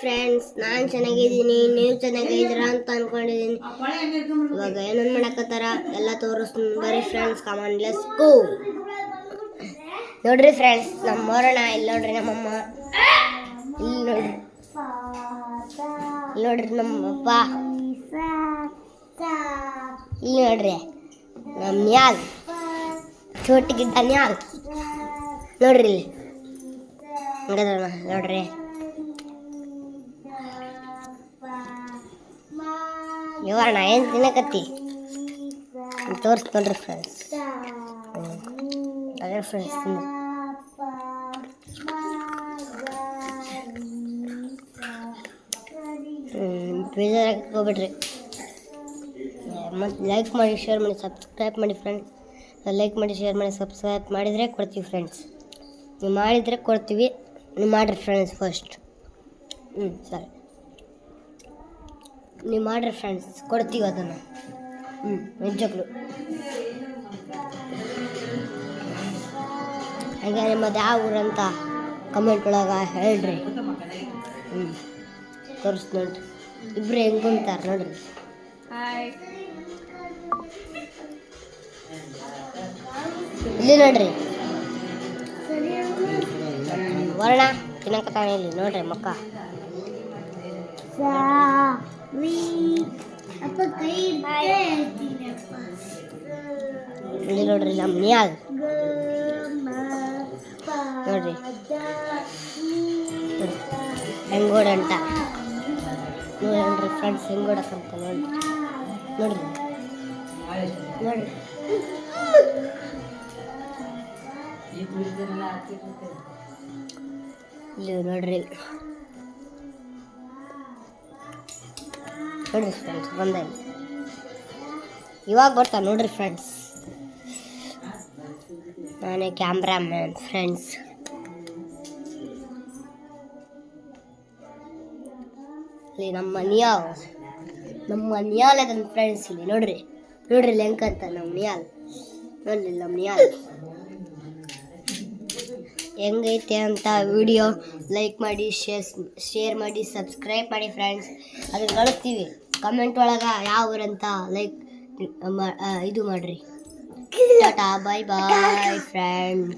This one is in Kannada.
ಫ್ರೆಂಡ್ಸ್, ನಾನು ಚೆನ್ನಾಗಿದ್ದೀನಿ, ನೀವು ಚೆನ್ನಾಗಿದ್ದೀರಾ ಅಂತ ಅನ್ಕೊಂಡಿದ್ದೀನಿ. ಇವಾಗ ಏನೊಂದು ಮಾಡಕತ್ತಾರ ಎಲ್ಲ ತೋರಿಸ್ತೀನಿ ಬರೀ ಫ್ರೆಂಡ್ಸ್. Come on, let's go. ನೋಡ್ರಿ ಫ್ರೆಂಡ್ಸ್, ನಮ್ಮ ಮೋರಣ ಇಲ್ಲಿ ನೋಡ್ರಿ, ನಮ್ಮಮ್ಮ ಇಲ್ಲಿ ನೋಡ್ರಿ, ಇಲ್ಲಿ ನೋಡ್ರಿ ನಮ್ಮಪ್ಪ ಇಲ್ಲಿ ನೋಡ್ರಿ, ನಮ್ಮ ನ್ಯಾಲ್ ಚೋಟಿಗಿದ್ದ ನ್ಯಾಲ್ ನೋಡ್ರಿ ಇಲ್ಲಿ ನೋಡ್ರಿ. ಇವಣ್ಣ ಏನು ತಿನ್ನಕತ್ತಿ ತೋರಿಸ್ ನೋಡ್ರಿ ಫ್ರೆಂಡ್ಸ್. ಅದೇ ಫ್ರೆಂಡ್ಸ್, ಬೇಜಾರಾಗಕ್ಕೆ ಹೋಗ್ಬಿಡ್ರಿ. ಮತ್ತು ಲೈಕ್ ಮಾಡಿ, ಶೇರ್ ಮಾಡಿ, ಸಬ್ಸ್ಕ್ರೈಬ್ ಮಾಡಿ ಫ್ರೆಂಡ್ಸ್. ಲೈಕ್ ಮಾಡಿ, ಶೇರ್ ಮಾಡಿ, ಸಬ್ಸ್ಕ್ರೈಬ್ ಮಾಡಿದರೆ ಕೊಡ್ತೀವಿ ಫ್ರೆಂಡ್ಸ್. ನೀವು ಮಾಡಿದರೆ ಕೊಡ್ತೀವಿ. ನೀವು ಮಾಡಿರಿ ಫ್ರೆಂಡ್ಸ್ ಫಸ್ಟ್. ಸರಿ, ನೀವು ಮಾಡಿರಿ ಫ್ರೆಂಡ್ಸ್, ಕೊಡ್ತೀವಿ ಅದನ್ನು. ನಿಜಕ್ಕೂ ಹಾಗೆ ನಿಮ್ಮದು ಯಾವ ಊರಂತ ಕಮೆಂಟ್ ಒಳಗೆ ಹೇಳ್ರಿ. ತೋರಿಸ್ ನೋಡ್ರಿ, ಇಬ್ಬರು ಹೆಂಗೆ ಕುಂತಾರೆ ನೋಡ್ರಿ. ಇಲ್ಲಿ ನೋಡ್ರಿ, ವರ್ಣ ತಿನ್ನಕತ್ತಾನೆ ಇಲ್ಲಿ ನೋಡ್ರಿ ಮಕ್ಕ. ಇಲ್ಲಿ ನೋಡ್ರಿ ನಮ್ಮ ನ್ಯಾಲ್ ನೋಡ್ರಿ ಹೆಂಗೋಡಂಟ ನೋಡ್ರಿ ಫ್ರೆಂಡ್ಸ್, ಹೆಂಗೋಡಕ್ಕಂತ ನೋಡ್ರಿ ನೋಡ್ರಿ ನೋಡ್ರಿ. ಇಲ್ಲಿ ನೋಡ್ರಿ ನೋಡ್ರಿ ಫ್ರೆಂಡ್ಸ್, ಬಂದ ಇವಾಗ ಬರ್ತಾ ನೋಡ್ರಿ ಫ್ರೆಂಡ್ಸ್. ನಾನೇ ಕ್ಯಾಮ್ರಾಮ್ಯಾನ್ ಫ್ರೆಂಡ್ಸ್. ಇಲ್ಲಿ ನಮ್ಮ ನಿಯಾಲ್ ಅದನ್ನ ಫ್ರೆಂಡ್ಸ್. ಇಲ್ಲಿ ನೋಡ್ರಿ ನೋಡ್ರಿ ಲೆಂಕ್ ಅಂತ ನಮ್ಮ ನಿಯಾಲ್ ನೋಡ್ರಿ. ನಮ್ಮ ನಿಯಾಲ್ ಹೆಂಗೈತೆ ಅಂತ ವಿಡಿಯೋ ಲೈಕ್ ಮಾಡಿ, ಶೇರ್ ಮಾಡಿ, ಸಬ್ಸ್ಕ್ರೈಬ್ ಮಾಡಿ ಫ್ರೆಂಡ್ಸ್. ಅದನ್ನ ಕಳಿಸ್ತೀವಿ. ಕಮೆಂಟ್ ಒಳಗೆ ಯಾವ ಊರಂತ ಲೈಕ್ ಇದು ಮಾಡಿರಿ. ಟಾಟಾ, ಬಾಯ್ ಬಾಯ್ ಫ್ರೆಂಡ್ಸ್.